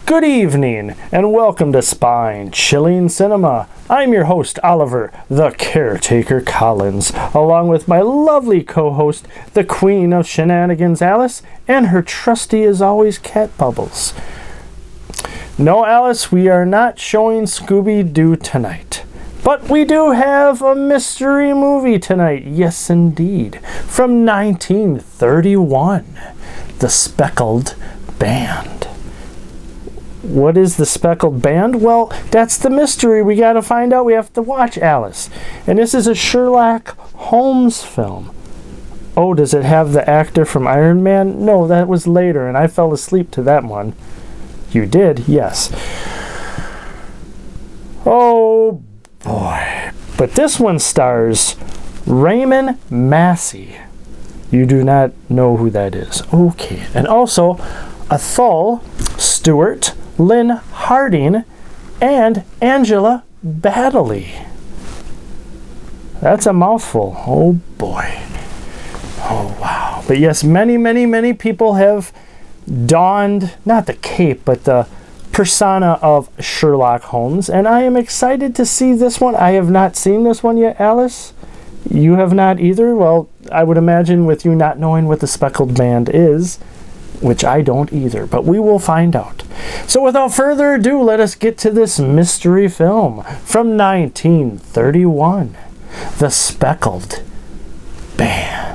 Good evening, and welcome to Spine-Chilling Cinema. I'm your host, Oliver, the Caretaker Collins, along with my lovely co-host, the Queen of Shenanigans, Alice, and her trusty as always, Cat Bubbles. No, Alice, we are not showing Scooby-Doo tonight. But we do have a mystery movie tonight, yes indeed, from 1931, The Speckled Band. What is the Speckled Band? Well, that's the mystery we gotta find out. We have to watch, Alice. And this is a Sherlock Holmes film. Oh, does it have the actor from Iron Man? No, that was later, and I fell asleep to that one. You did? Yes. Oh, boy. But this one stars Raymond Massey. You do not know who that is. Okay. And also, Athole Stewart, Lynn Harding, and Angela Baddeley. That's a mouthful. Oh boy. Oh wow. But yes, many people have donned, not the cape, but the persona of Sherlock Holmes, and I am excited to see this one. I have not seen this one yet, Alice. You have not either? Well, I would imagine with you not knowing what the Speckled Band is, which I don't either, but we will find out. So without further ado, let us get to this mystery film from 1931, The Speckled Band.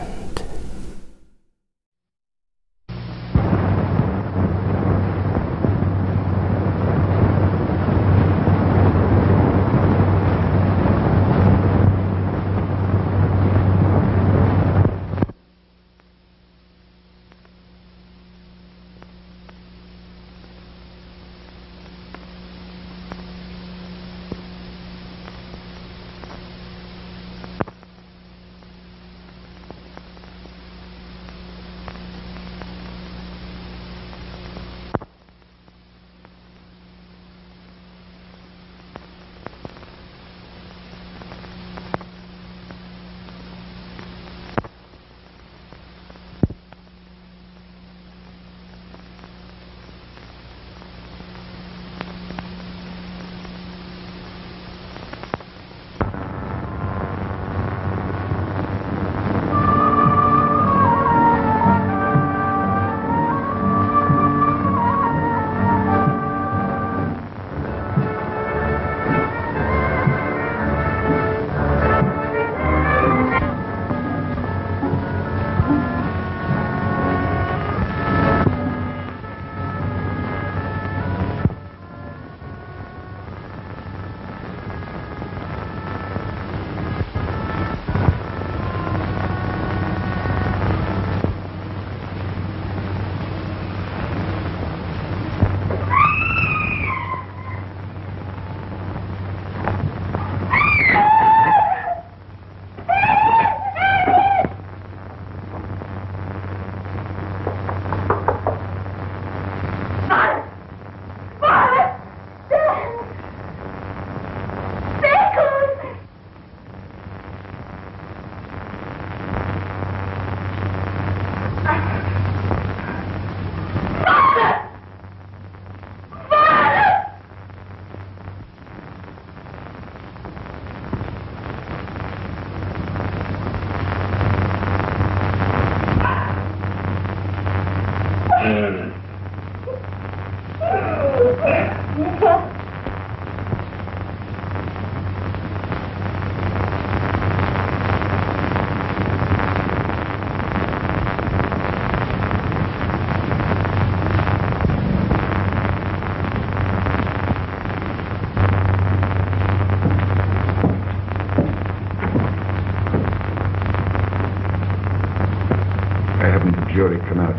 jury come out?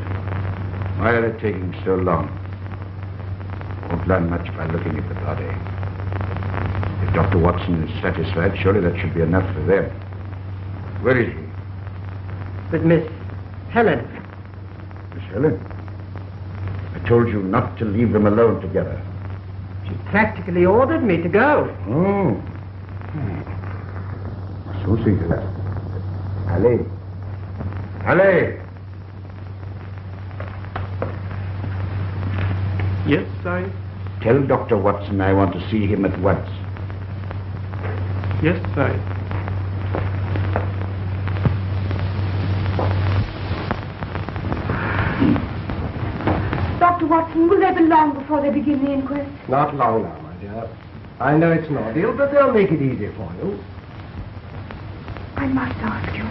Why are they taking so long? Won't learn much by looking at the body. If Dr. Watson is satisfied, surely that should be enough for them. Where is he? With Miss Helen. Miss Helen? I told you not to leave them alone together. She practically ordered me to go. Oh. So think of that. Allez. Allez! Yes, I... Tell Dr. Watson I want to see him at once. Yes, I... Dr. Watson, will they be long before they begin the inquest? Not long now, my dear. I know it's an ordeal, but they'll make it easy for you. I must ask you,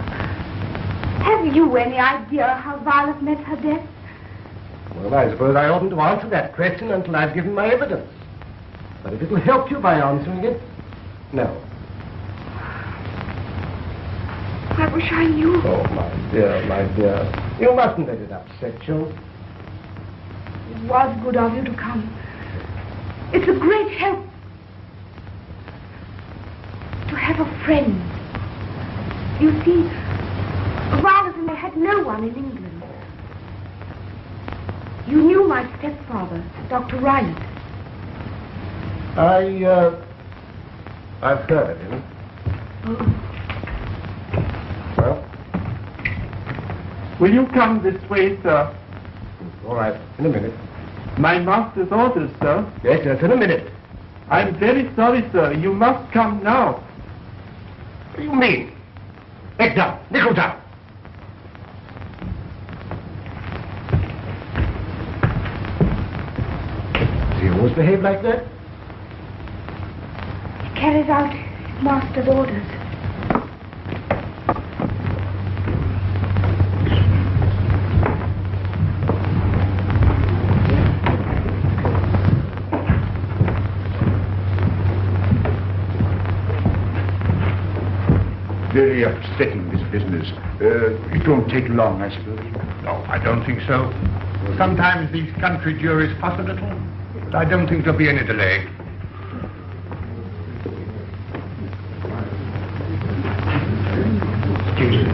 have you any idea how Violet met her death? Well, I suppose I oughtn't to answer that question until I've given my evidence. But if it'll help you by answering it, no. I wish I knew. Oh, my dear, my dear. You mustn't let it upset you. It was good of you to come. It's a great help to have a friend. You see, Violet and I had no one in England. You knew my stepfather, Dr. Riley. I've heard of him. Oh. Well? Will you come this way, sir? All right, in a minute. My master's orders, sir. Yes, yes, in a minute. I'm very sorry, sir. You must come now. What do you mean? Head down, nickel down. Does he always behave like that? He carries out his master's orders. Very upsetting, this business. It won't take long, I suppose. No, I don't think so. Sometimes these country juries fuss a little, but I don't think there'll be any delay. Excuse me.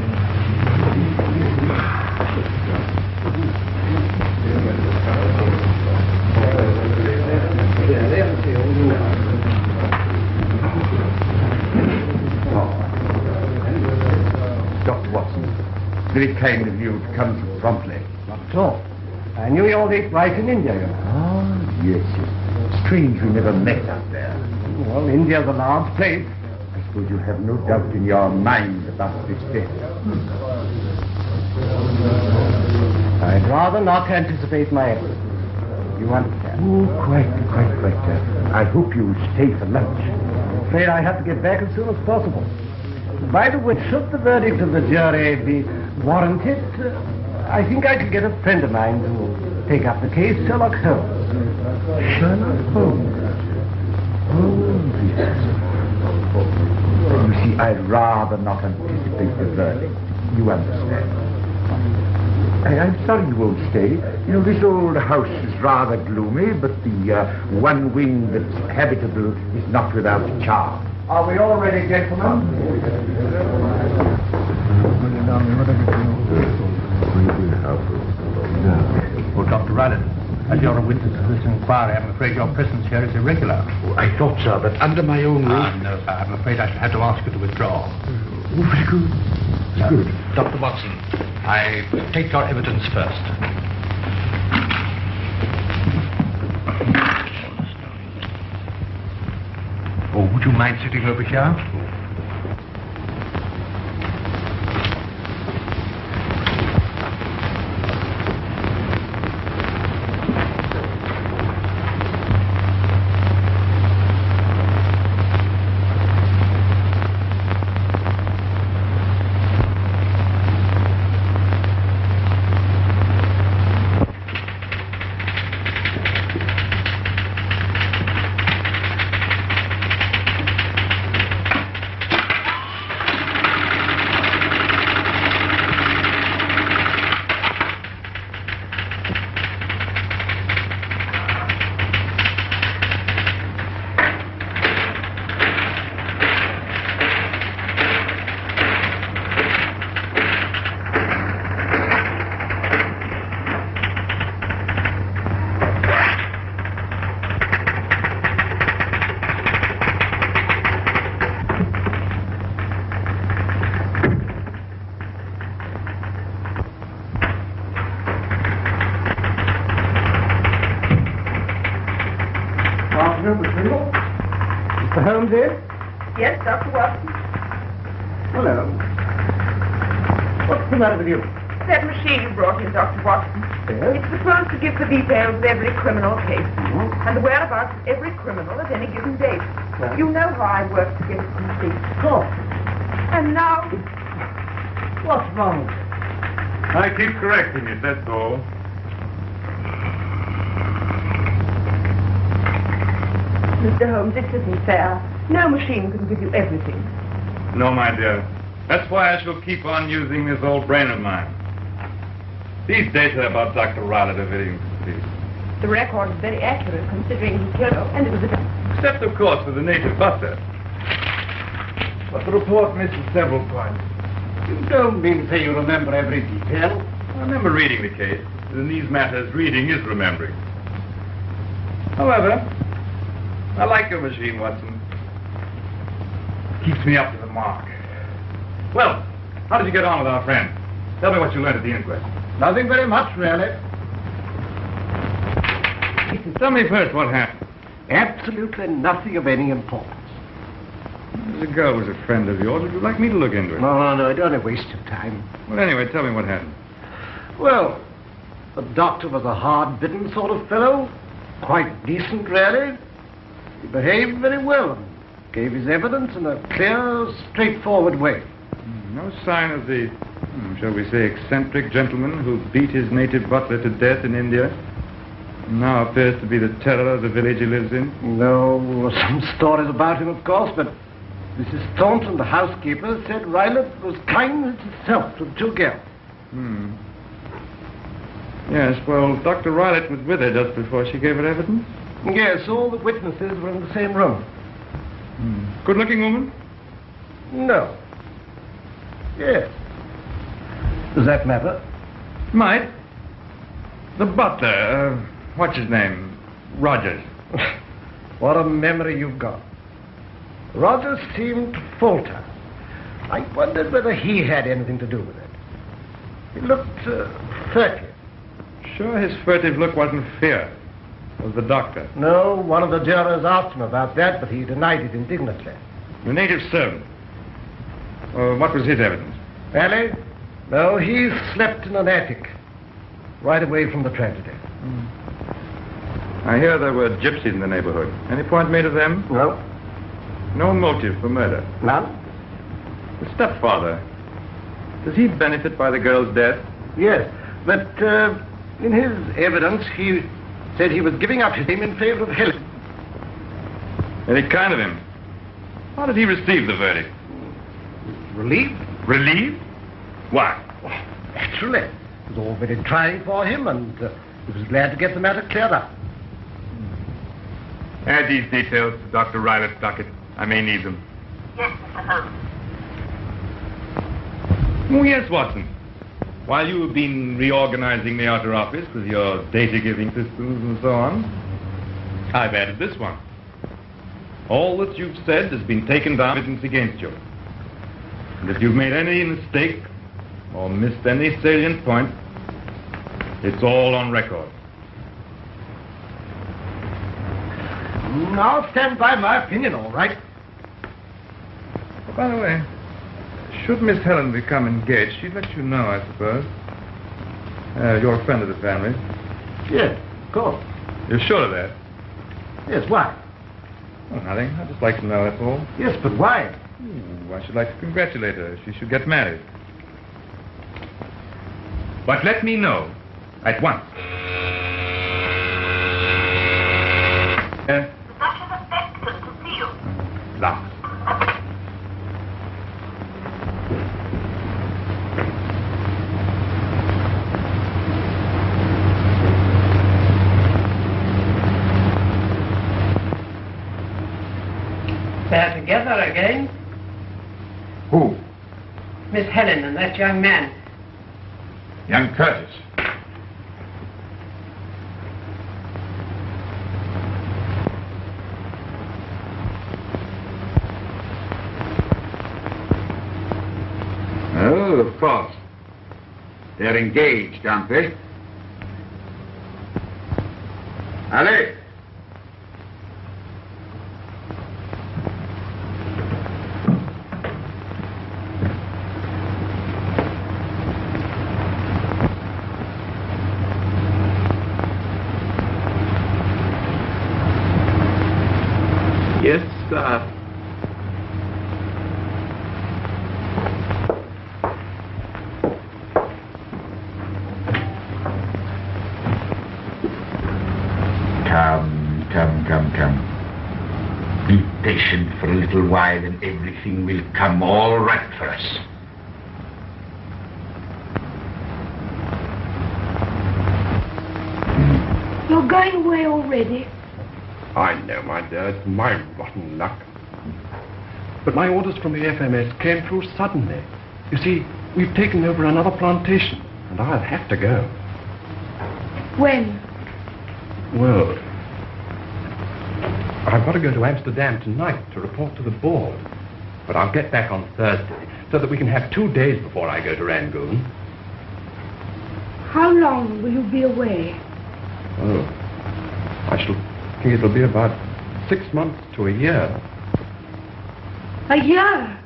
Dr. Watson, very kind of you to come so promptly. Not at all. I knew you all ate rice in India, you know. Ah, yes, yes. Strange we never met out there. Well, India's a large place. I suppose you have no doubt in your mind about this death. I'd rather not anticipate my evidence. You understand? Oh, quite. I hope you will stay for lunch. I'm afraid I have to get back as soon as possible. By the way, should the verdict of the jury be warranted, I think I could get a friend of mine to take up the case, Sherlock Holmes. Sherlock Holmes? Oh, yes. You see, I'd rather not anticipate the verdict. You understand? I'm sorry you won't stay. You know, this old house is rather gloomy, but the one wing that's habitable is not without charm. Are we all ready, gentlemen? Well, Dr. Riley, as you're a witness of this inquiry, I'm afraid your presence here is irregular. Oh, I thought so, but under my own roof. No, sir, I'm afraid I shall have to ask you to withdraw. Oh, very good. Very good. Dr. Watson, I take your evidence first. Oh, would you mind sitting over here? Holmes in? Yes, Dr. Watson. Hello. What's the matter with you? That machine you brought in, Dr. Watson. Yes? It's supposed to give the details of every criminal case. Mhm. And the whereabouts of every criminal at any given date. Yeah. You know how I work to get it complete. Oh, And now, what's wrong? I keep correcting it, that's all. Mr. Holmes, it isn't fair. No machine can give you everything. No, my dear. That's why I shall keep on using this old brain of mine. These data about Dr. Riley are very incomplete. The record is very accurate considering he killed her, and it was a... Except, of course, for the native butler. But the report misses several points. You don't mean to say you remember every detail? I remember reading the case. In these matters, reading is remembering. However, I like your machine, Watson. Keeps me up to the mark. Well, how did you get on with our friend? Tell me what you learned at the inquest. Nothing very much, really. Tell me first what happened. Absolutely nothing of any importance. The girl was a friend of yours. Would you like me to look into it? No, don't waste your time. Well, anyway, tell me what happened. Well, the doctor was a hard-bitten sort of fellow. Quite decent, really. He behaved very well and gave his evidence in a clear, straightforward way. No sign of the, shall we say, eccentric gentleman who beat his native butler to death in India and now appears to be the terror of the village he lives in? No, some stories about him, of course, but Mrs. Thornton, the housekeeper, said Rylett was kindness itself to the two girls. Yes, well, Dr. Riley was with her just before she gave her evidence. Yes, all the witnesses were in the same room. Good-looking woman? No. Yes. Does that matter? Might. The butler, what's his name? Rogers. What a memory you've got. Rogers seemed to falter. I wondered whether he had anything to do with it. He looked furtive. Sure his furtive look wasn't fear. It was the doctor. No, one of the jurors asked him about that, but he denied it indignantly. The native servant. What was his evidence? Ellie? No, he slept in an attic right away from the tragedy. I hear there were gypsies in the neighborhood. Any point made of them? No. No motive for murder. None? The stepfather. Does he benefit by the girl's death? Yes, but in his evidence, he said he was giving up his name in favor of Helen. Very kind of him. How did he receive the verdict? Relieved? Relieved? Why? Naturally. It was all very trying for him, and he was glad to get the matter cleared up. Add these details to Dr. Rylett's docket. I may need them. Yes, Mr. Holmes. Oh, yes, Watson. While you have been reorganizing the outer office with your data-giving systems and so on, I've added this one. All that you've said has been taken down evidence against you. And if you've made any mistake or missed any salient point, it's all on record. I'll stand by my opinion, all right. Oh, by the way, should Miss Helen become engaged, she'd let you know, I suppose. You're a friend of the family. Yes, of course. You're sure of that? Yes, why? Oh, nothing. I'd just like to know, that's all. Yes, but why? I should like to congratulate her. She should get married. But let me know at once. The Duchess of Speckled to see you. Last. They're together again. Who? Miss Helen and that young man. Young Curtis. Oh, of course. They're engaged, aren't they? Ali! while and everything will come all right for us. You're going away already? I know, my dear. It's my rotten luck. But my orders from the FMS came through suddenly. You see, we've taken over another plantation, and I'll have to go. When? Well, I've got to go to Amsterdam tonight to report to the board. But I'll get back on Thursday, so that we can have 2 days before I go to Rangoon. How long will you be away? Oh, I shall think it'll be about 6 months to a year. A year?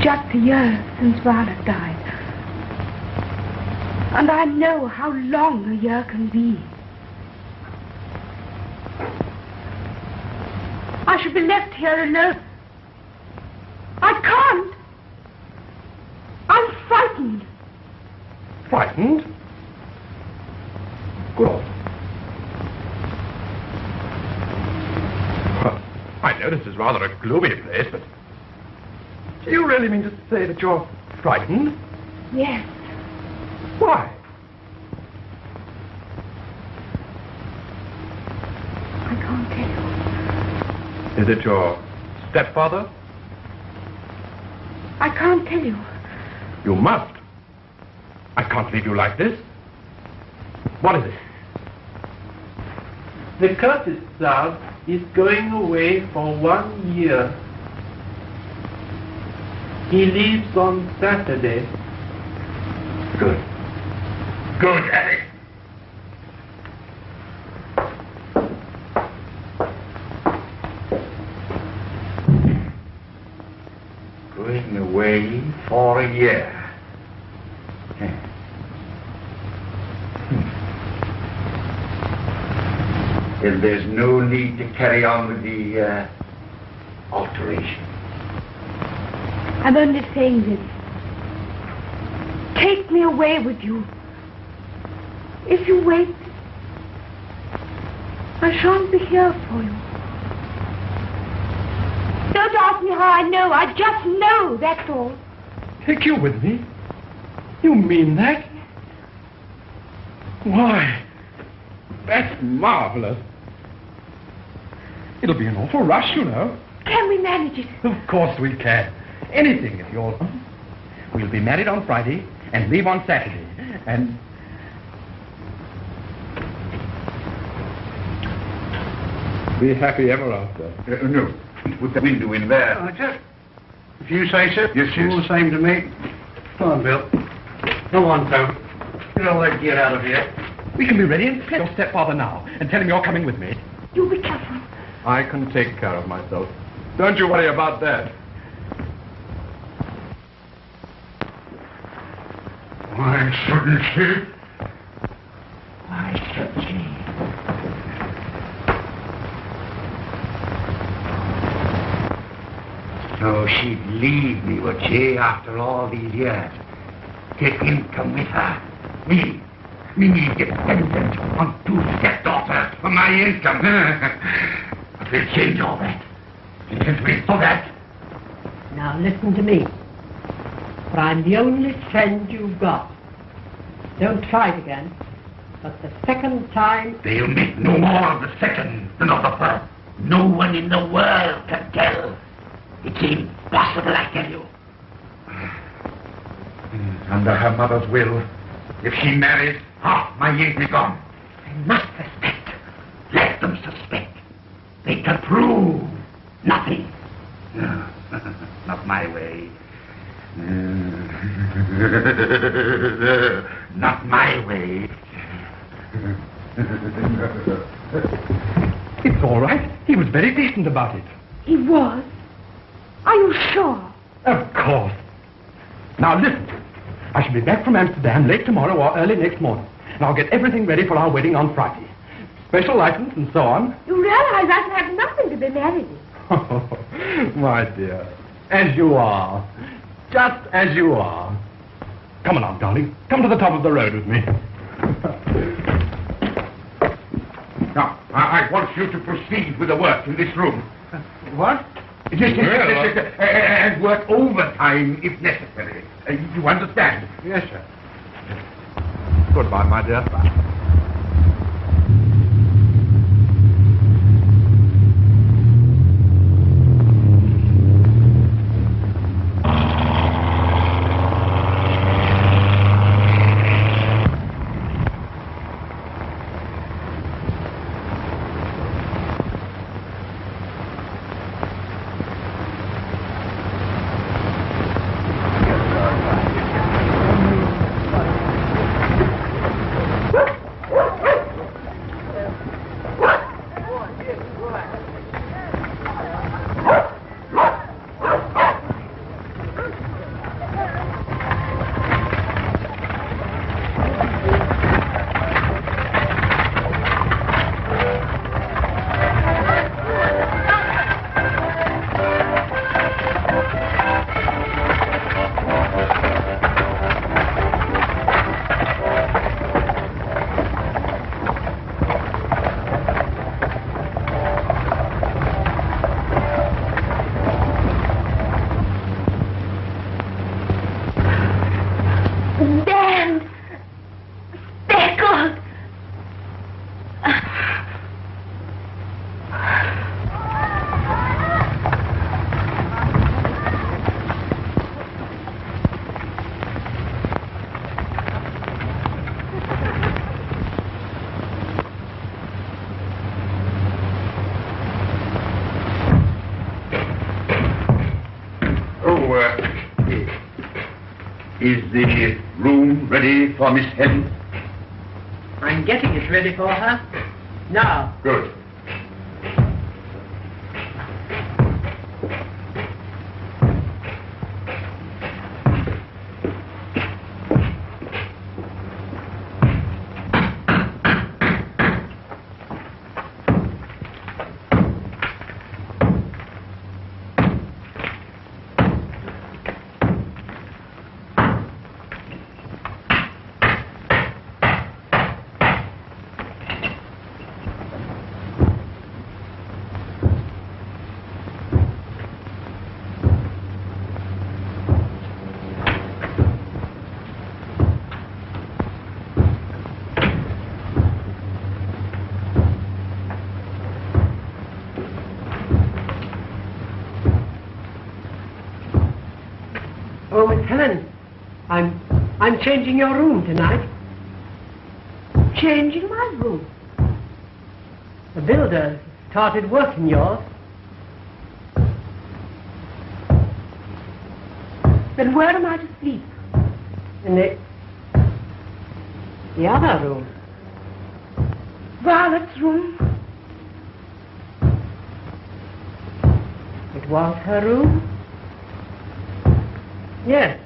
Just a year since Violet died. And I know how long a year can be. I should be left here alone. I can't. I'm frightened. Frightened? Good. Well, I know this is rather a gloomy place, but do you really mean to say that you're frightened? Yes. Why? I can't tell you. Is it your stepfather? I can't tell you. You must. I can't leave you like this. What is it? The Curtis Cloud is going away for 1 year. He leaves on Saturday. Good. Good, Harry. Going away for a year. Then there's no need to carry on with the alteration. I'm only saying this. Take me away with you. If you wait, I shan't be here for you. Don't ask me how I know. I just know, that's all. Take you with me? You mean that? Why, that's marvelous. It'll be an awful rush, you know. Can we manage it? Of course we can. Anything, if you're... We'll be married on Friday and leave on Saturday. And... be happy ever after. No. Put the window in there. Just... If you say so. Yes, yes. All the same to me. Come on, Bill. Come on, Tom. Get all that gear out of here. We can be ready and tell your stepfather now and tell him you're coming with me. You be careful. I can take care of myself. Don't you worry about that. Why shouldn't she? Why should she? So she'd leave me, would she, after all these years? Take income with her. Me dependent on 2 stepdaughters for my income. But we'll change all that. You can wait for that. Now listen to me. For I'm the only friend you've got. Don't try it again. But the second time... They'll make no more of the second than of the first. No one in the world can tell. It's impossible, I tell you. Under her mother's will, if she marries, half my ink is gone. They must suspect. Let them suspect. They can prove nothing. No, not my way. Not my way. It's all right. He was very decent about it. He was? Are you sure? Of course. Now listen. I shall be back from Amsterdam late tomorrow or early next morning. And I'll get everything ready for our wedding on Friday. Special license and so on. You realize I can have nothing to be married in. Oh, my dear. As you are. Just as you are. Come along, darling. Come to the top of the road with me. Now, I want you to proceed with the work in this room. What? Yes, and work overtime if necessary. You understand? Yes, sir. Goodbye, my dear. Is the room ready for Miss Helen? I'm getting it ready for her. Now. Good. Oh, Miss Helen, I'm changing your room tonight. Changing my room? The builder started work in yours. Then where am I to sleep? In the other room. Violet's room? It was her room? Yes.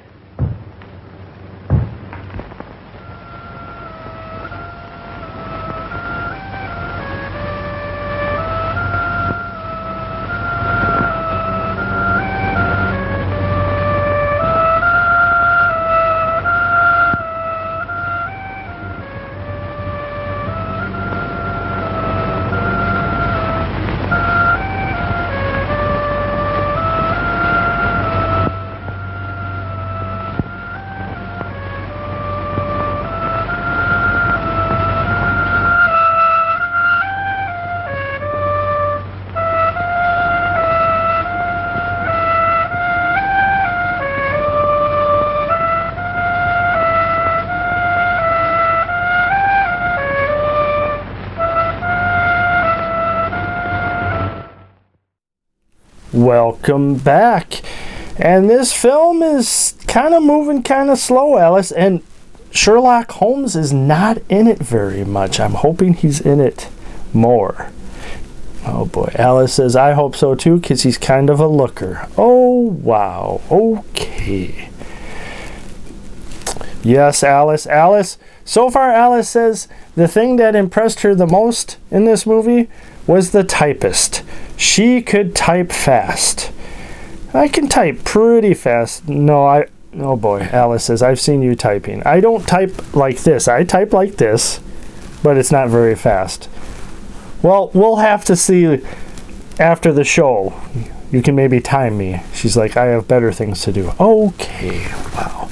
Welcome back. And this film is kind of moving kind of slow, Alice, and Sherlock Holmes is not in it very much. I'm hoping he's in it more. Oh boy, Alice says, I hope so too, because he's kind of a looker. Oh, wow. Okay. Yes, Alice. Alice. So far, Alice says the thing that impressed her the most in this movie was the typist. She could type fast. I can type pretty fast. No, Oh boy, Alice says, I've seen you typing. I don't type like this. I type like this, but it's not very fast. Well, we'll have to see after the show. You can maybe time me. She's like, I have better things to do. Okay, wow.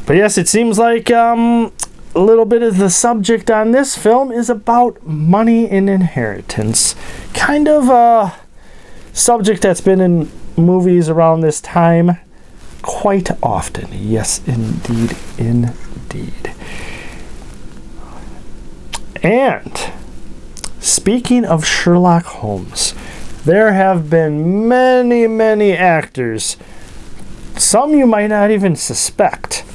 But yes, it seems like a little bit of the subject on this film is about money and inheritance. Kind of a subject that's been in movies around this time quite often. Yes, indeed, indeed. And speaking of Sherlock Holmes, there have been many, many actors. Some you might not even suspect.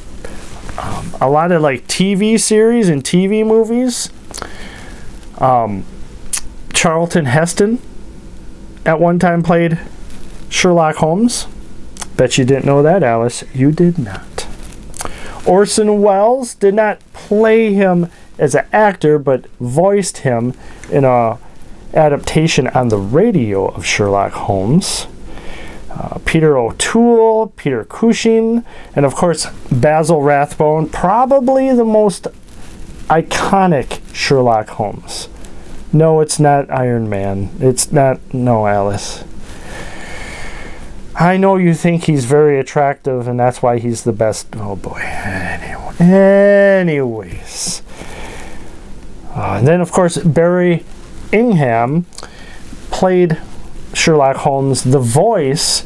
A lot of like TV series and TV movies. Charlton Heston at one time played Sherlock Holmes. Bet you didn't know that, Alice. You did not. Orson Welles did not play him as an actor, but voiced him in a adaptation on the radio of Sherlock Holmes. Peter O'Toole, Peter Cushing, and of course Basil Rathbone, probably the most iconic Sherlock Holmes. No, it's not Iron Man. It's not, no, Alice. I know you think he's very attractive and that's why he's the best. Oh boy. Anyways. And then of course Barry Ingham played Sherlock Holmes, the voice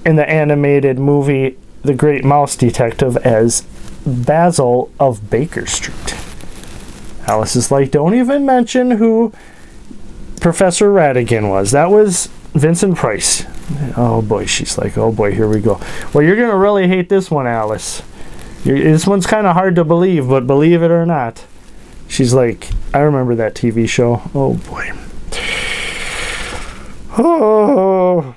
in the animated movie The Great Mouse Detective, as Basil of Baker Street. Alice is like, don't even mention who Professor Ratigan was. That was Vincent Price. Oh boy, she's like, oh boy, here we go. Well, you're gonna really hate this one, Alice. This one's kind of hard to believe, but believe it or not. She's like, I remember that TV show. Oh boy. Oh.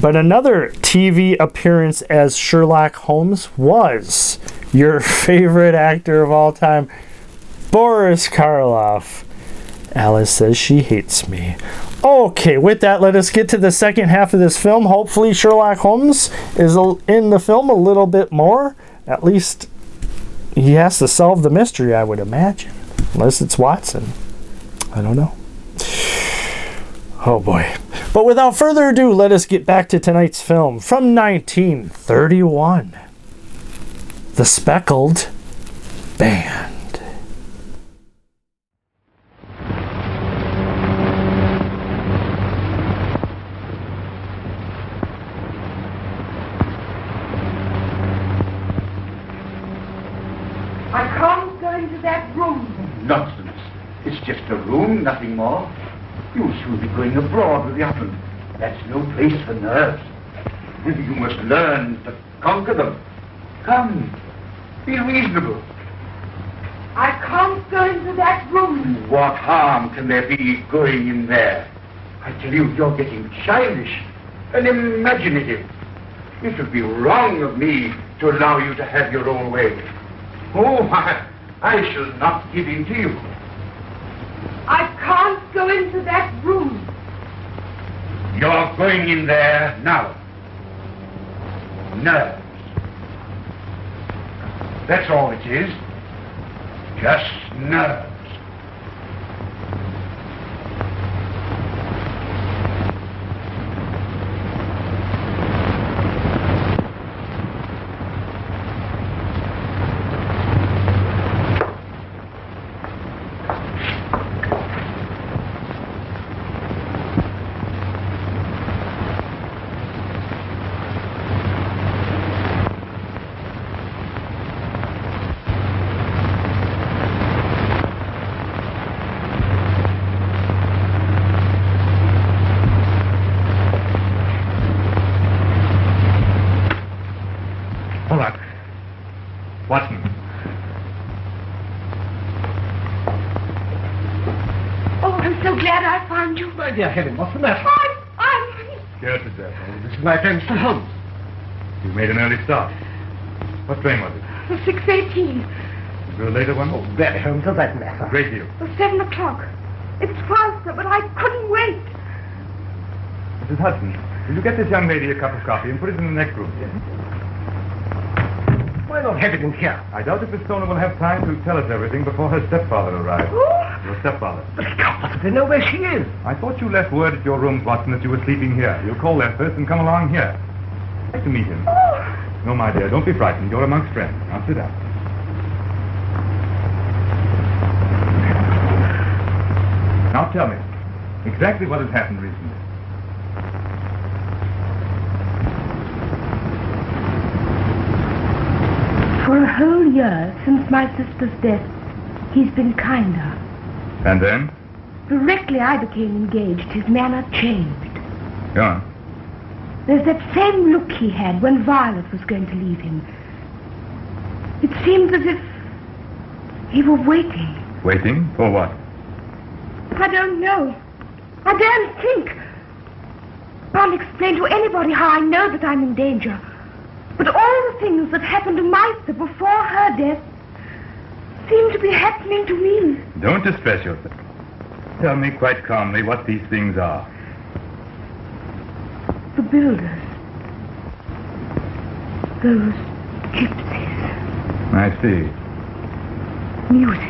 But another TV appearance as Sherlock Holmes was your favorite actor of all time, Boris Karloff. Alice says she hates me. Okay, with that, let us get to the second half of this film. Hopefully Sherlock Holmes is in the film a little bit more. At least he has to solve the mystery, I would imagine. Unless it's Watson. I don't know. Oh boy. But without further ado, let us get back to tonight's film from 1931. The Speckled Band. I can't go into that room. Nonsense. It's just a room, nothing more. You'll soon be going abroad with the husband. That's no place for nerves. You must learn to conquer them. Come, be reasonable. I can't go into that room. What harm can there be going in there? I tell you, you're getting childish and imaginative. It would be wrong of me to allow you to have your own way. Oh, I shall not give in to you. I can't go into that room. You're going in there now. Nerves. That's all it is. Just nerves. Dear Helen, what's the matter? I'm... Scared to death. This is my friend, Mr. Holmes. You made an early start. What train was it? The 6:18. Was there a later one? Oh, very Holmes, does that matter? A great deal. The 7 o'clock. It's faster, but I couldn't wait. Mrs. Hudson, Will you get this young lady a cup of coffee and put it in the next room? Yes. Why not have it in here? I doubt if Miss Stoner will have time to tell us everything before her stepfather arrives. Oh, Your stepfather. but I can't possibly know where she is. I thought you left word at your rooms, Watson, that you were sleeping here. You'll call there first and come along here. I'd like to meet him. Oh. No, my dear, don't be frightened. You're amongst friends. Now sit down. Now tell me, exactly what has happened recently. For a whole year since my sister's death, he's been kinder. And then? Directly I became engaged, his manner changed. Go on. There's that same look he had when Violet was going to leave him. It seems as if he were waiting. Waiting? For what? I don't know. I daren't think. Can't explain to anybody how I know that I'm in danger. But all the things that happened to Meister before her death seem to be happening to me. Don't distress yourself. Tell me quite calmly what these things are. The builders. Those gypsies. I see. Music.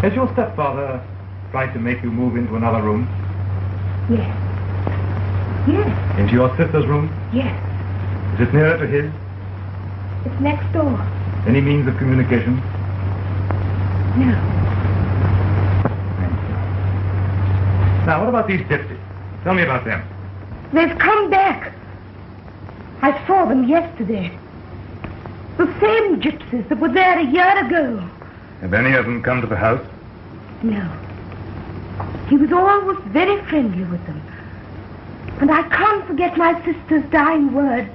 Has your stepfather tried to make you move into another room? Yes. Yes. Into your sister's room? Yes. Is it nearer to his? It's next door. Any means of communication? No. Thank you. Now, what about these gypsies? Tell me about them. They've come back. I saw them yesterday. The same gypsies that were there a year ago. Have any of them come to the house? No. He was always very friendly with them. And I can't forget my sister's dying words.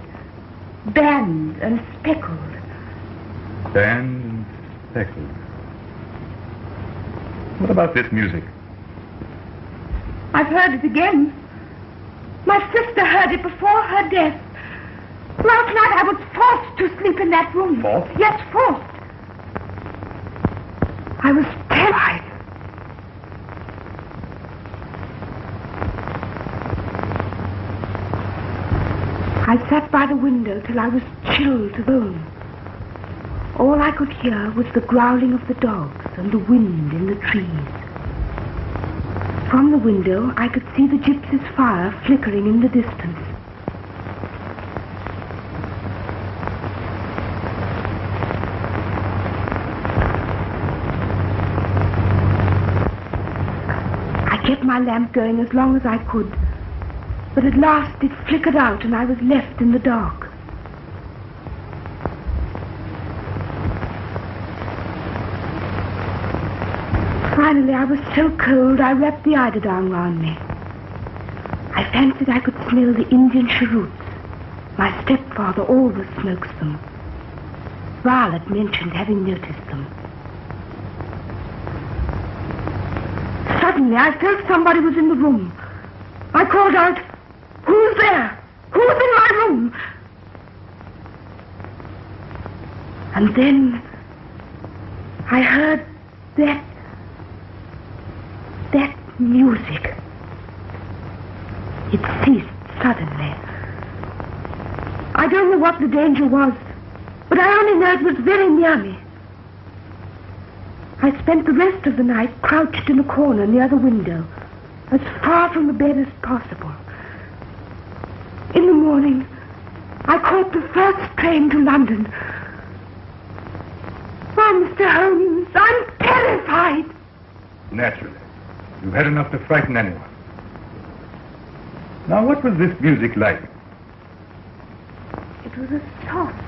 Band and speckled. Band and speckled. What about this music? I've heard it again. My sister heard it before her death. Last night I was forced to sleep in that room. Forced? Yes, forced. I was terrified. I sat by the window till I was chilled to bone. All I could hear was the growling of the dogs and the wind in the trees. From the window, I could see the gypsy's fire flickering in the distance. I kept my lamp going as long as I could, but at last it flickered out and I was left in the dark. Finally, I was so cold, I wrapped the eiderdown round me. I fancied I could smell the Indian cheroots. My stepfather always smokes them. Violet mentioned having noticed them. Suddenly, I felt somebody was in the room. I called out, "Who's there? Who's in my room?" And then I heard that music. It ceased suddenly. I don't know what the danger was, but I only know it was very near me. I spent the rest of the night crouched in a corner near the window, as far from the bed as possible. In the morning, I caught the first train to London. Oh, Mr. Holmes, I'm terrified. Naturally. You've had enough to frighten anyone. Now, what was this music like? It was a soft,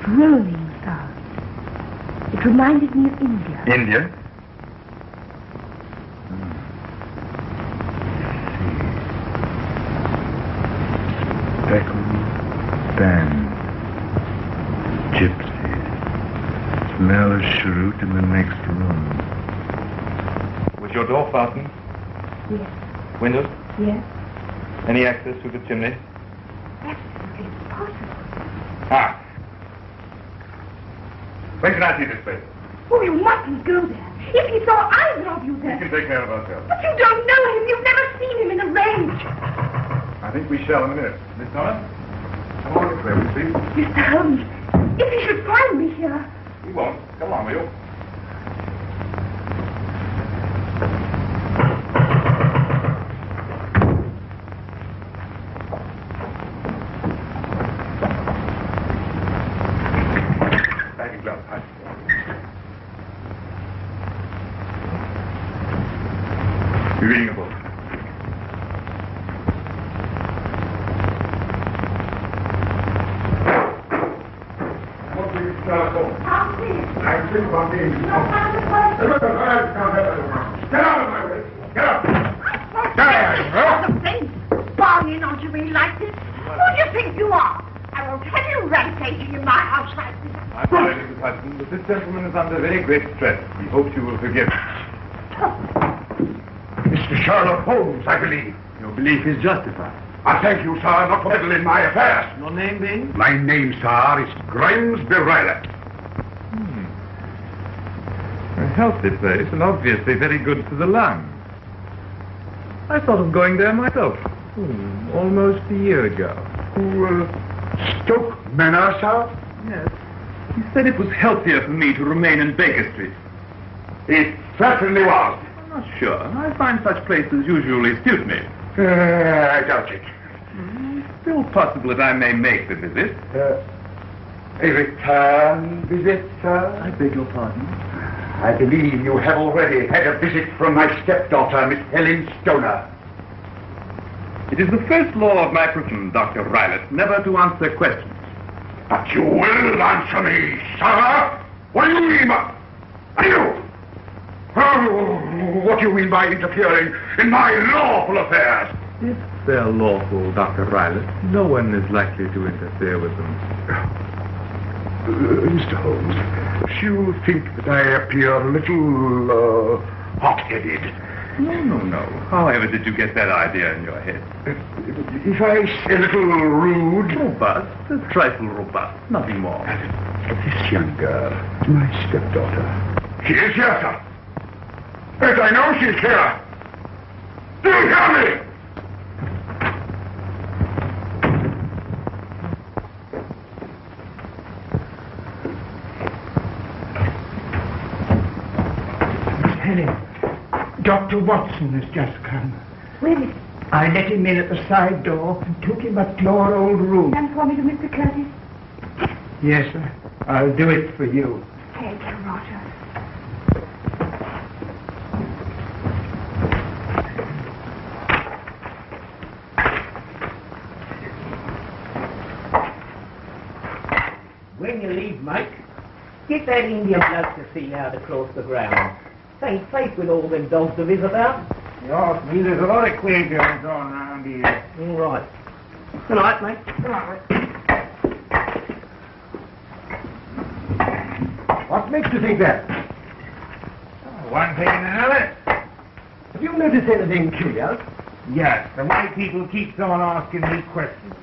droning sound. It reminded me of India. India? Speckled Band. Gypsies. Smell a cheroot in the next room. Was your door fastened? Yes. Windows? Yes. Any access to the chimney? Absolutely impossible. Ah. When can I see this place? Oh, you mustn't go there. If he saw either of you We there. can take care of ourselves. But you don't know him. You've never seen him in a range. I think we shall in a minute. Miss Donna? Come on this way, will you please? Mr. Holmes, if he should find me here... He won't. Come on, will you? Bag and gloves, Hutch. You're reading a book. I think I'm being... Get out of my way! Get up! Barging onto me like this? Who do you think you are? I won't have you rampaging in my house like this. I'm sorry, Mrs. Hudson, but this gentleman is under very great stress. He hopes you will forgive him. Mr. Sherlock Holmes, I believe. Your belief is justified. I thank you, sir, not for meddling in my affairs. Your name being? My name, sir, is Grimsby Riley. A healthy place, and obviously very good for the lungs. I thought of going there myself, almost a year ago. Stoke Manor, sir? Yes. He said it was healthier for me to remain in Baker Street. It certainly was. I'm not sure. I find such places usually suit me. I doubt it. Still possible that I may make the visit. A return visit, sir? I beg your pardon? I believe you have already had a visit from my stepdaughter, Miss Helen Stoner. It is the first law of my profession, Dr. Rylett, never to answer questions. But you will answer me, sir. What do you mean by... Are you? Oh, what do you mean by interfering in my lawful affairs? If they're lawful, Dr. Rylett, no one is likely to interfere with them. Mr. Holmes, you think that I appear a little, hot-headed. No. However did you get that idea in your head? If I say a little rude... Robust, a trifle robust, nothing more. This young girl, my stepdaughter. She is here, sir. Yes, I know she's here. Do you hear me? Dr. Watson has just come. Where is he? I let him in at the side door and took him up to your old room. And for me to Mr. Curtis? Yes, sir. I'll do it for you. Thank you, Roger. When you leave, Mike, get that Indian bloke to see how to cross the ground. Ain't safe with all them dogs of his about. Yes, there's a lot of queer goings on around here. All right. Good night, mate. Good night. What makes you think that? One thing and another. Have you noticed anything curious? Yes, the way people keep on asking me questions.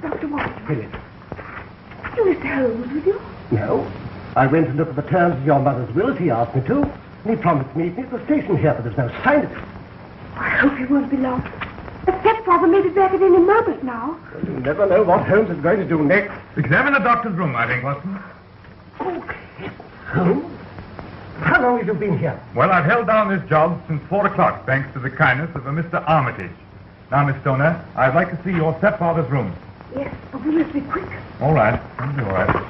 Dr. Watson. Brilliant. You Mr. Holmes with you? No. I went to look at the terms of your mother's will as he asked me to, and he promised me to meet me at the station here, but there's no sign of it. I hope he won't be long. The stepfather may be back at any moment now. Well, you never know what Holmes is going to do next. Examine the doctor's room, I think, Watson. Okay. Holmes? How long have you been here? Well, I've held down this job since 4 o'clock, thanks to the kindness of a Mr. Armitage. Now, Miss Stoner, I'd like to see your stepfather's room. Yes, but we must be quick. All right. I'll be all right.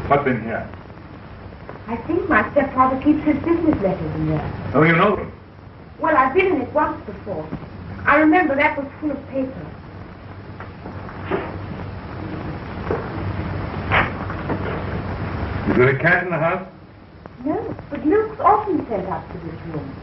What's in here? I think my stepfather keeps his business letters in there. Oh, you know them? Well, I've been in it once before. I remember that was full of paper. Is there a cat in the house? No, but milk's often sent up to this room.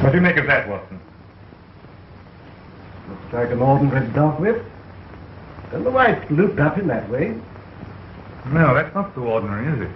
What do you make of that, Watson? Looks like an ordinary dog whip. And the wife's looped up in that way. No, that's not so ordinary, is it?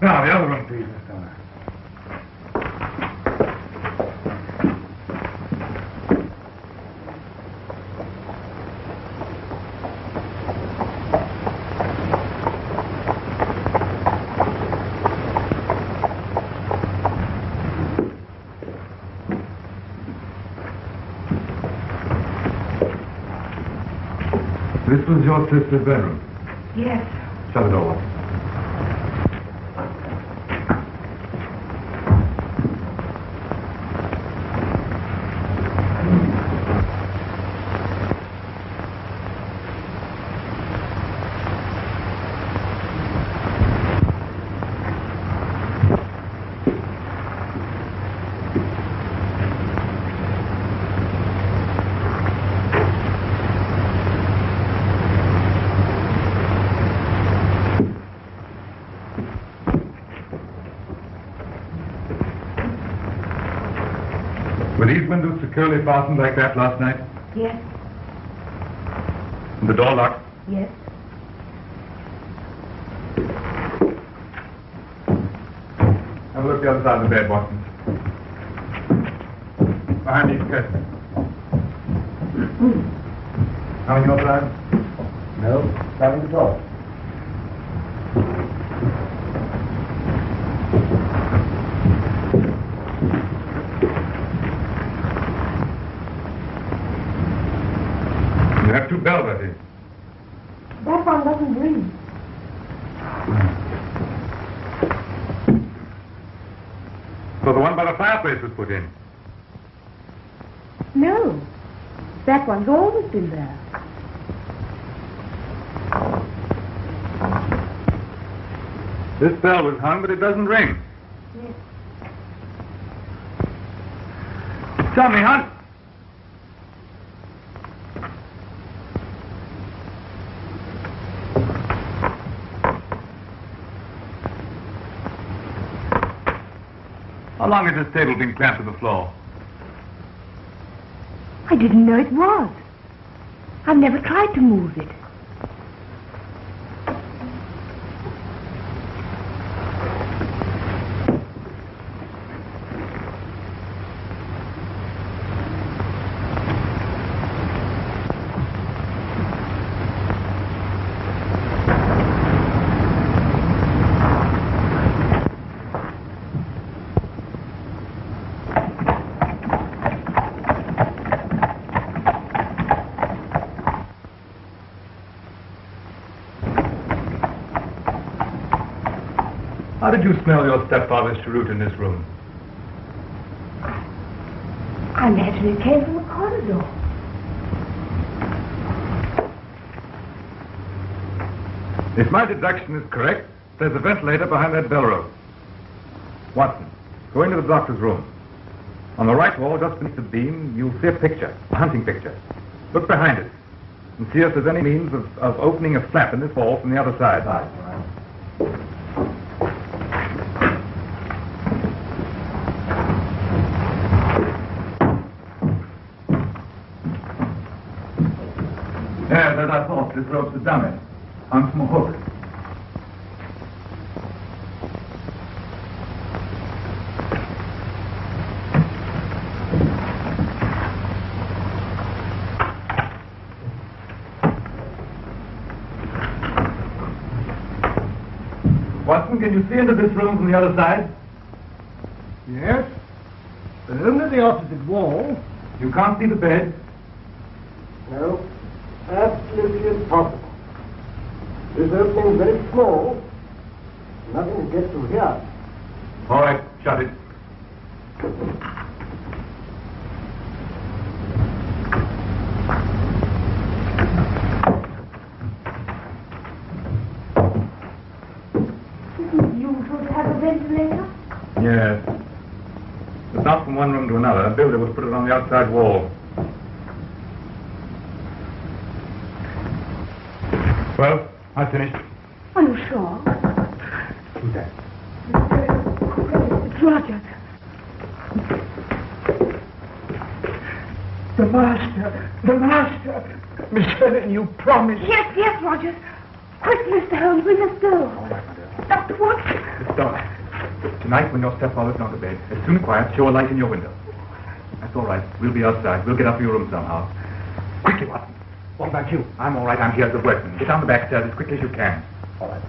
Now, the other room, please, Miss Turner. This was your sister's bedroom? Yes. Shut the door. Were these windows securely fastened like that last night? Yes. And the door locked? Yes. Have a look the other side of the bed, Watson. Behind these curtains. Having your plan? No, nothing at all. You have two bells, I think. That one doesn't ring. So the one by the fireplace was put in? No. That one's always been there. This bell was hung, but it doesn't ring. Yes. Tell me, Hunt. How long has this table been clamped to the floor? I didn't know it was. I've never tried to move it. How did you smell your stepfather's cheroot in this room? I imagine it came from the corridor. If my deduction is correct, there's a ventilator behind that bell rope. Watson, go into the doctor's room. On the right wall, just beneath the beam, you'll see a picture, a hunting picture. Look behind it and see if there's any means of opening a flap in this wall from the other side. Yes, as I thought, this rope's a dummy. Hung from a hook. Watson, can you see into this room from the other side? Yes. But only the opposite wall. You can't see the bed? No. Absolutely impossible. This opening is very small. Nothing to get through here. All right, shut it. Isn't it usual to have a ventilator? Yes. It's not from one room to another. A builder would put it on the outside wall. Well, I finished. Are you sure? Who's that? It's Roger. The master! The master! Miss Helen, you promised. Yes, yes, Roger. Quick, Mr. Holmes, we must go. Dr. Watson. Miss Dollar, tonight when your stepfather's gone to bed, as soon as quiet, show a light in your window. That's all right. We'll be outside. We'll get up to your room somehow. Quickly, Watson. What about you? I'm all right. I'm here as a workman. Get down the back stairs as quickly as you can. All right.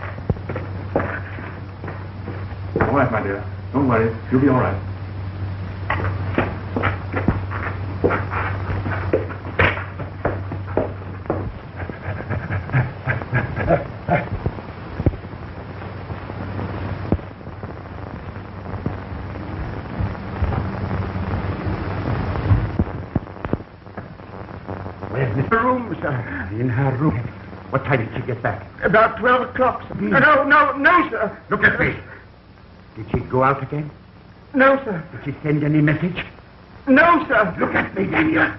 All right, my dear. Don't worry. You'll be all right. Where's Mr. Room, sir? In her room. What time did she get back? About 12 o'clock, sir. No, sir. Look at me. Did she go out again? No, sir. Did she send any message? No, sir. Look at me, Daniel.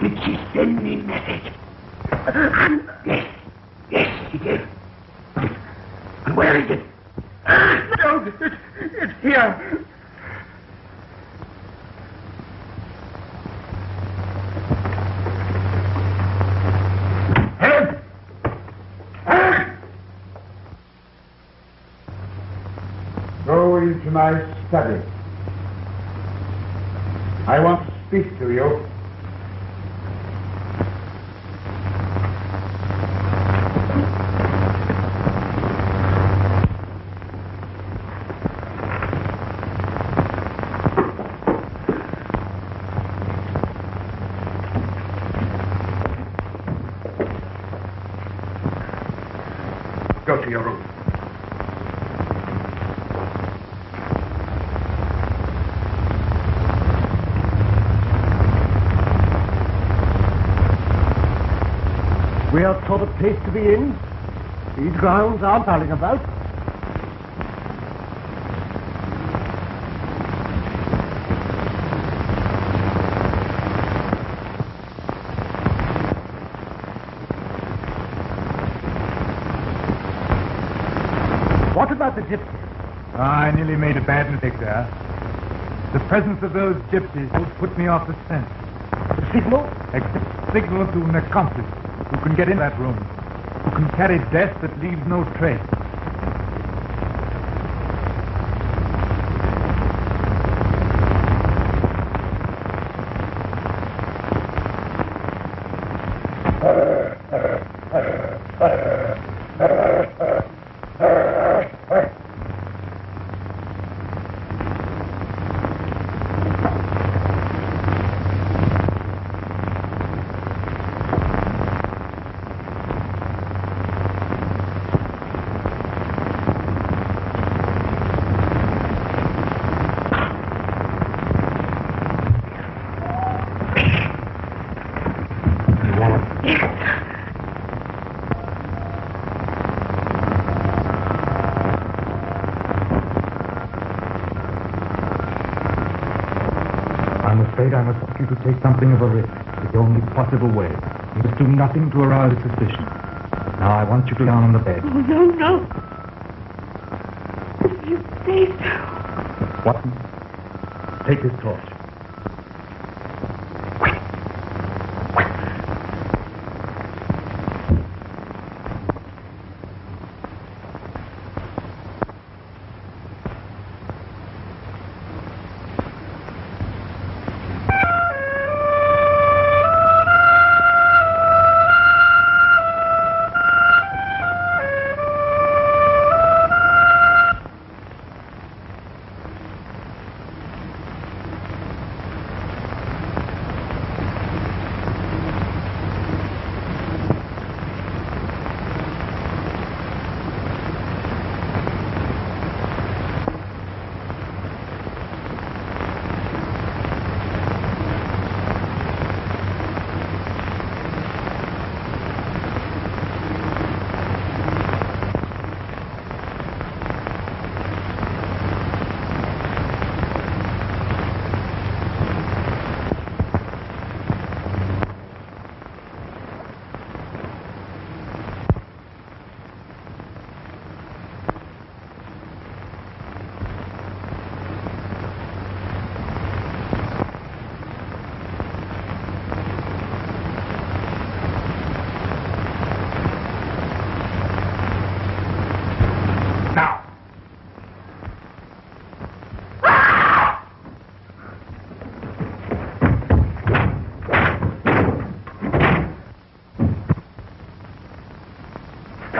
Did she send any message? Yes. Yes, she did. And where is it? No, it's here. Helen! Helen! Go into my study. I want to speak to you. Go to your room. We are sort of place to be in. These grounds aren't howling about. What about the gypsies? I nearly made a bad mistake there. The presence of those gypsies would put me off the scent. The signal? Except signal to an accomplice who can get in that room, who can carry death that leaves no trace. I'm afraid I must ask you to take something of a risk. It's the only possible way. You must do nothing to arouse suspicion. Now I want you to lie down on the bed. Oh, no. If you say so. Watson, take this torch.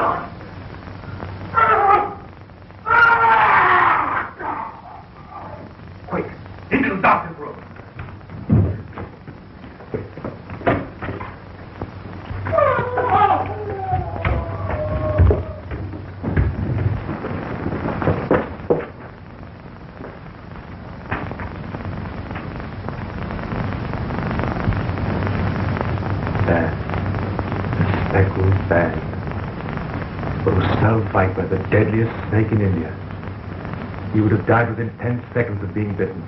on. Quick, into the doctor's room. The Speckled Band. But was smelled like the deadliest snake in India. He would have died within 10 seconds of being bitten.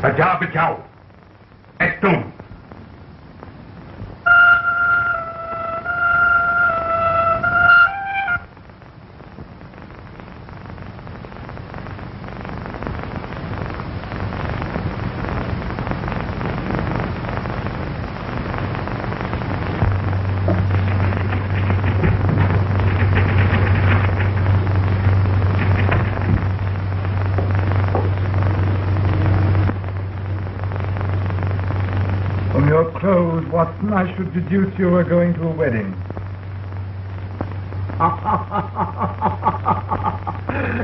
Bajao, bajao. Ektum. From your clothes, Watson, I should deduce you were going to a wedding.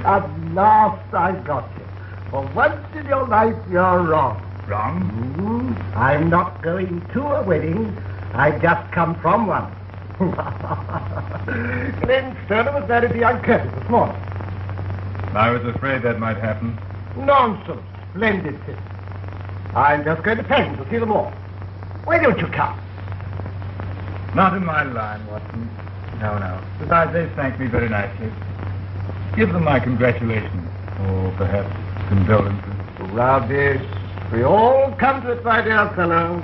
At last I got you. For once in your life, you're wrong. Wrong? I'm not going to a wedding. I just come from one. Glenn Sterner was married to young Curtis this morning. I was afraid that might happen. Nonsense. Splendid fit. I'm just going to Penn to see them all. Why don't you come? Not in my line, Watson. No. Besides, they thanked me very nicely. Give them my congratulations. Or perhaps condolences. Rubbish. We all come to it, my dear fellow.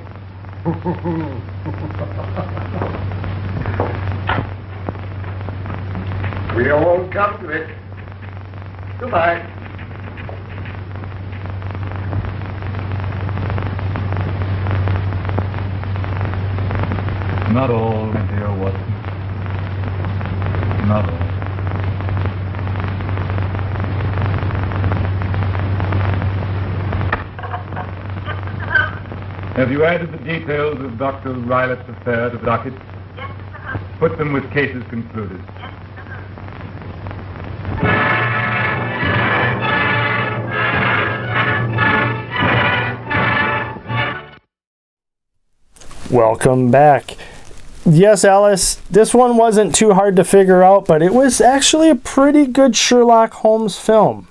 We all come to it. Goodbye. Not all, my dear Watson. Not all. Have you added the details of Dr. Rylett's affair to the docket? Yes, sir. Put them with cases concluded. Welcome back. Yes, Alice, this one wasn't too hard to figure out, but it was actually a pretty good Sherlock Holmes film.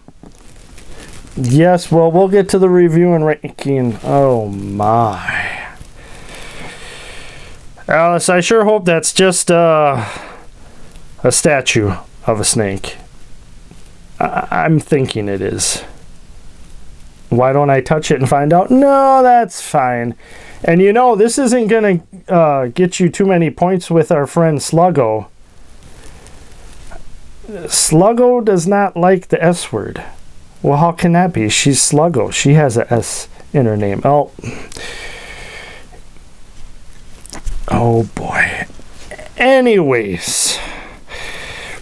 Yes, well, we'll get to the review and ranking. Oh, my. Alice, I sure hope that's just a statue of a snake. I'm thinking it is. Why don't I touch it and find out? No, that's fine. And you know, this isn't going to get you too many points with our friend Sluggo. Sluggo does not like the S word. Well, how can that be? She's Sluggo. She has a S in her name. Oh boy. Anyways.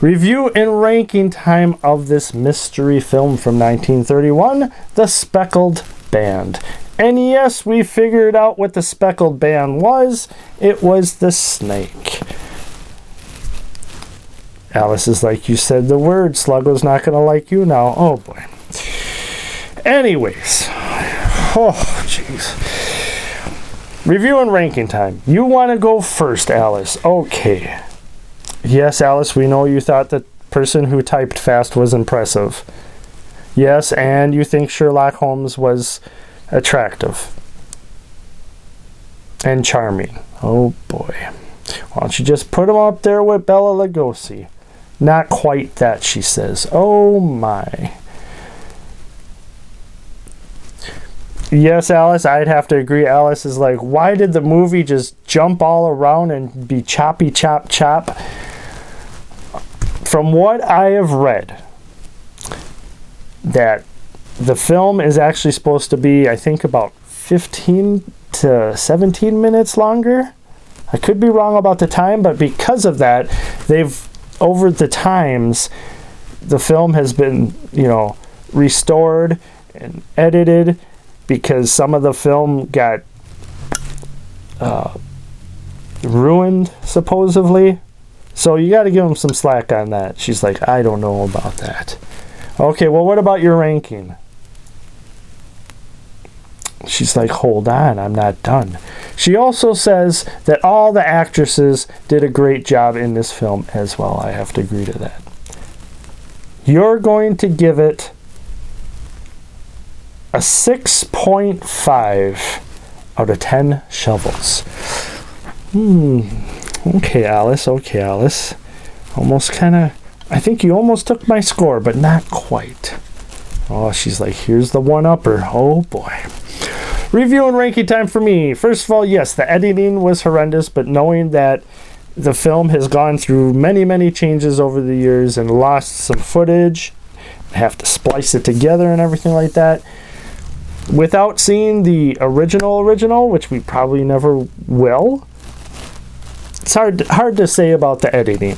Review and ranking time of this mystery film from 1931, The Speckled Band. And yes, we figured out what the Speckled Band was. It was the snake. Alice is like, you said the word. Sluggo's not going to like you now. Oh, boy. Anyways. Oh, jeez. Review and ranking time. You want to go first, Alice. Okay. Yes, Alice, we know you thought the person who typed fast was impressive. Yes, and you think Sherlock Holmes was attractive and charming. Oh boy. Why don't you just put him up there with Bela Lugosi? Not quite that, she says. Oh my. Yes, Alice, I'd have to agree. Alice is like, why did the movie just jump all around and be choppy chop chop? From what I have read, that the film is actually supposed to be, I think, about 15 to 17 minutes longer. I could be wrong about the time, but because of that, over the times, the film has been, restored and edited because some of the film got ruined, supposedly. So you got to give him some slack on that. She's like, I don't know about that. Okay, well, what about your ranking? She's like, hold on, I'm not done. She also says that all the actresses did a great job in this film as well. I have to agree to that. You're going to give it a 6.5 out of 10 shovels. Okay, Alice. Almost kind of, I think you almost took my score, but not quite. Oh, she's like, here's the one-upper. Oh, boy. Review and ranking time for me. First of all, yes, the editing was horrendous, but knowing that the film has gone through many, many changes over the years and lost some footage, have to splice it together and everything like that, without seeing the original, which we probably never will, it's hard to say about the editing.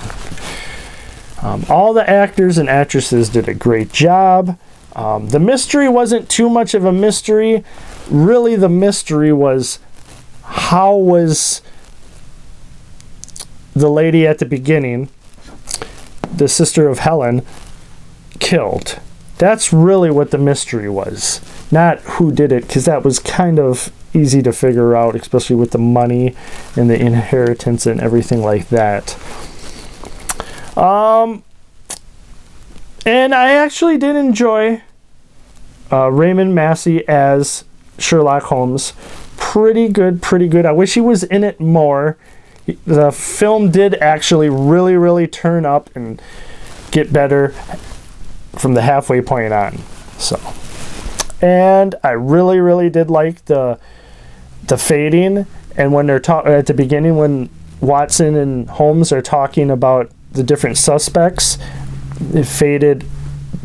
All the actors and actresses did a great job. The mystery wasn't too much of a mystery. Really, the mystery was, how was the lady at the beginning, the sister of Helen, killed? That's really what the mystery was. Not who did it, because that was kind of easy to figure out, especially with the money and the inheritance and everything like that. And I actually did enjoy Raymond Massey as Sherlock Holmes. Pretty good. I wish he was in it more. The film did actually really, really turn up and get better from the halfway point on. So, and I really, really did like the fading, and when they're at the beginning, when Watson and Holmes are talking about the different suspects, it faded,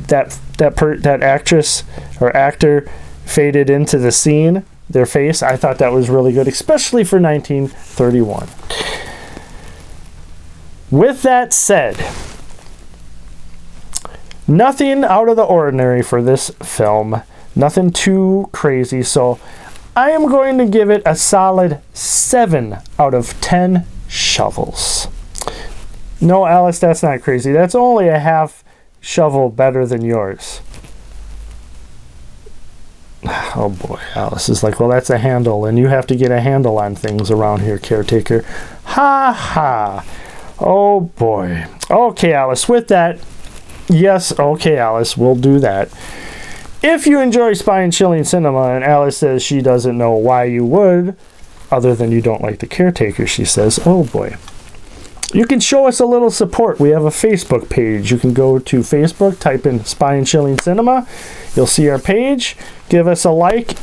that actress or actor faded into the scene, their face. I thought that was really good, especially for 1931. With that said, nothing out of the ordinary for this film. Nothing too crazy. So I am going to give it a solid 7 out of 10 shovels. No, Alice, that's not crazy. That's only a half shovel better than yours. Oh boy, Alice is like, well, that's a handle, and you have to get a handle on things around here, Caretaker. Ha ha. Oh boy. Okay, Alice, with that, yes, okay, Alice, we'll do that. If you enjoy spine-chilling cinema, and Alice says she doesn't know why you would, other than you don't like the Caretaker, she says, oh boy. You can show us a little support. We have a Facebook page. You can go to Facebook, type in Spine-Chilling Cinema. You'll see our page. Give us a like.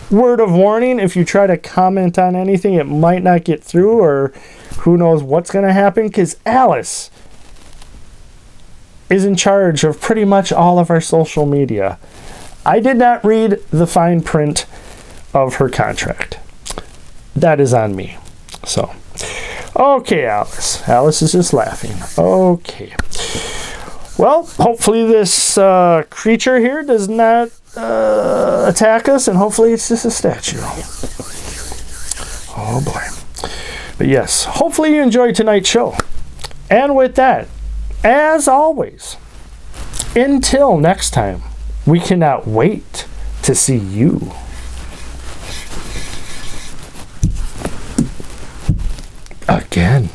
Word of warning, if you try to comment on anything, it might not get through, or who knows what's going to happen, because Alice is in charge of pretty much all of our social media. I did not read the fine print of her contract. That is on me. So, okay, Alice. Alice is just laughing. Okay. Well, hopefully this creature here does not attack us, and hopefully it's just a statue. Oh boy. But yes, hopefully you enjoyed tonight's show. And with that, as always, until next time, we cannot wait to see you again.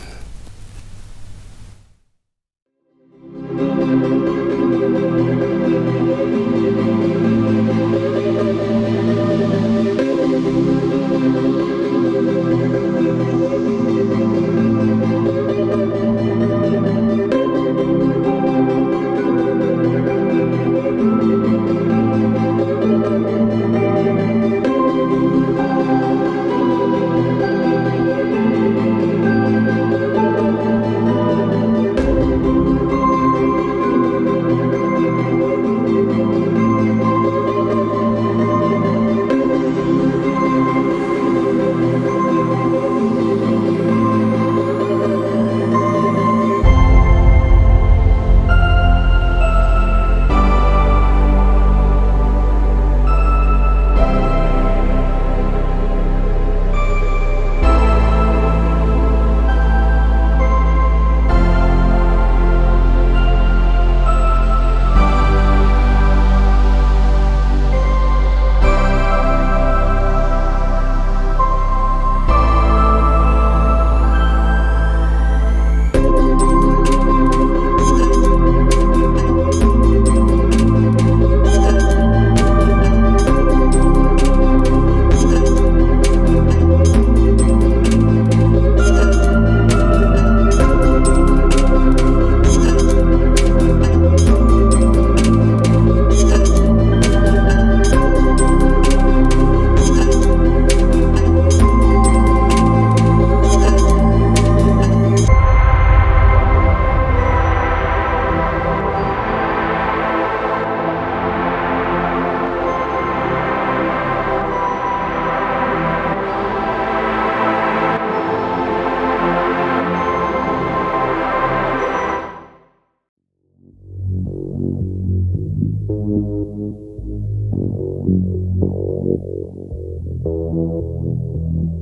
you.